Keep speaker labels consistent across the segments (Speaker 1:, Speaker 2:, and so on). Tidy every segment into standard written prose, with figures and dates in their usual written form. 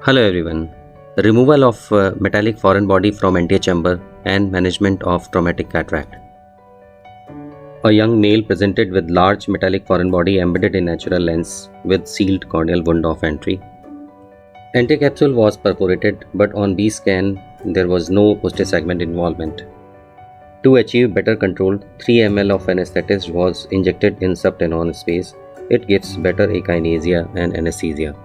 Speaker 1: Hello everyone. Removal of metallic foreign body from antechamber and management of traumatic cataract. A young male presented with large metallic foreign body embedded in natural lens with sealed corneal wound of entry. Anticapsule was perforated, but on B scan there was no posterior segment involvement. To achieve better control, 3 ml of anesthetist was injected in subtenon space. It gives better akinesia and anesthesia.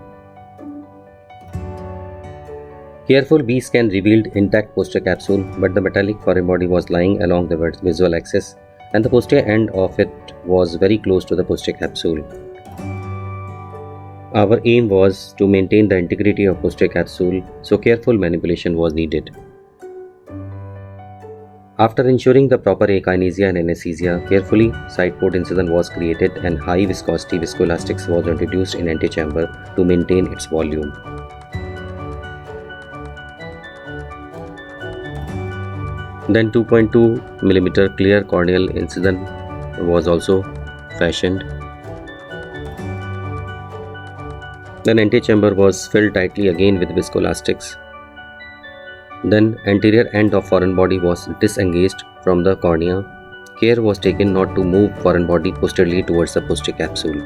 Speaker 1: Careful B scan revealed intact posterior capsule, but the metallic foreign body was lying along the visual axis, and the posterior end of it was very close to the posterior capsule. Our aim was to maintain the integrity of posterior capsule, so careful manipulation was needed. After ensuring the proper akinesia and anesthesia, carefully side port incision was created and high viscosity viscoelastics was introduced in antechamber to maintain its volume. Then 2.2 mm clear corneal incision was also fashioned. Then antechamber was filled tightly again with viscoelastics. Then anterior end of foreign body was disengaged from the cornea. Care was taken not to move foreign body posteriorly towards the posterior capsule.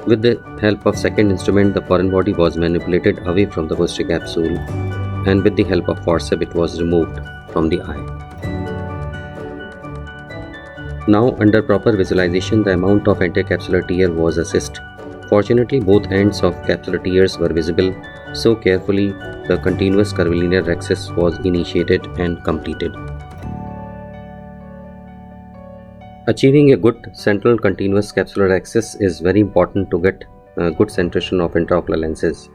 Speaker 1: With the help of second instrument, the foreign body was manipulated away from the posterior capsule, and with the help of forceps it was removed from the eye. Now under proper visualization, the amount of anticapsular tear was assessed. Fortunately, both ends of capsular tears were visible, so carefully the continuous curvilinear axis was initiated and completed. Achieving a good central continuous capsular axis is very important to get good centration of intraocular lenses,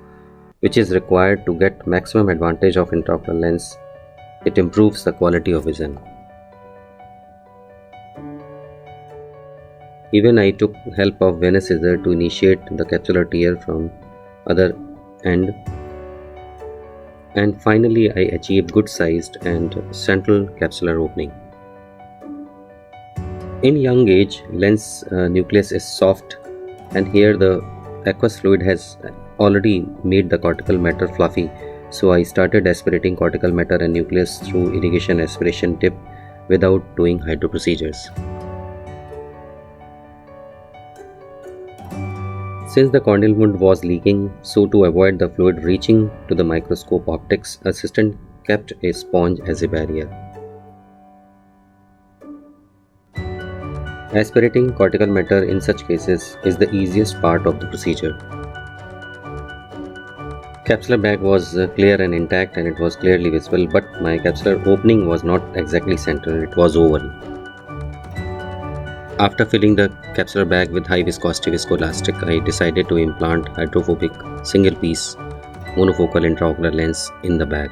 Speaker 1: which is required to get maximum advantage of intraocular lens. It improves the quality of vision. Even I took help of Venice scissor to initiate the capsular tear from other end, and finally I achieved good sized and central capsular opening. In young age, lens nucleus is soft, and here the aqueous fluid has already made the cortical matter fluffy, so I started aspirating cortical matter and nucleus through irrigation aspiration tip without doing hydro procedures. Since the corneal wound was leaking, so to avoid the fluid reaching to the microscope optics, assistant kept a sponge as a barrier. Aspirating cortical matter in such cases is the easiest part of the procedure. Capsular bag was clear and intact, and it was clearly visible, but my capsular opening was not exactly central, it was oval. After filling the capsular bag with high viscosity viscoelastic, I decided to implant hydrophobic single piece monofocal intraocular lens in the bag.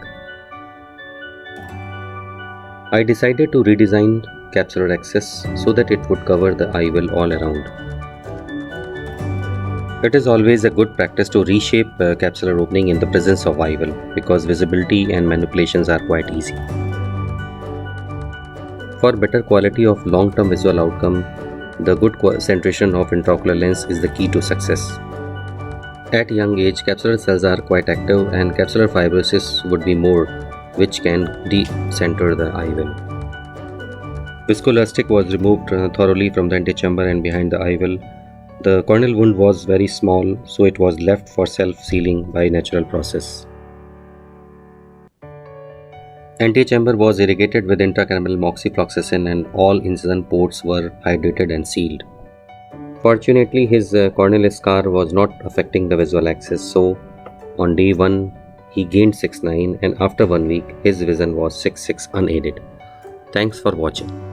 Speaker 1: I decided to redesign capsular axis so that it would cover the IOL all around. It is always a good practice to reshape capsular opening in the presence of IOL because visibility and manipulations are quite easy. For better quality of long-term visual outcome, the good centration of intraocular lens is the key to success. At young age, capsular cells are quite active and capsular fibrosis would be more, which can decenter the IOL. Viscoelastic was removed thoroughly from the antechamber and behind the IOL. The corneal wound was very small, so it was left for self-sealing by natural process. Antechamber was irrigated with intracameral moxifloxacin and all incision ports were hydrated and sealed. Fortunately, his corneal scar was not affecting the visual axis, so on day 1 he gained 6.9 and after 1 week his vision was 6.6 unaided. Thanks for watching.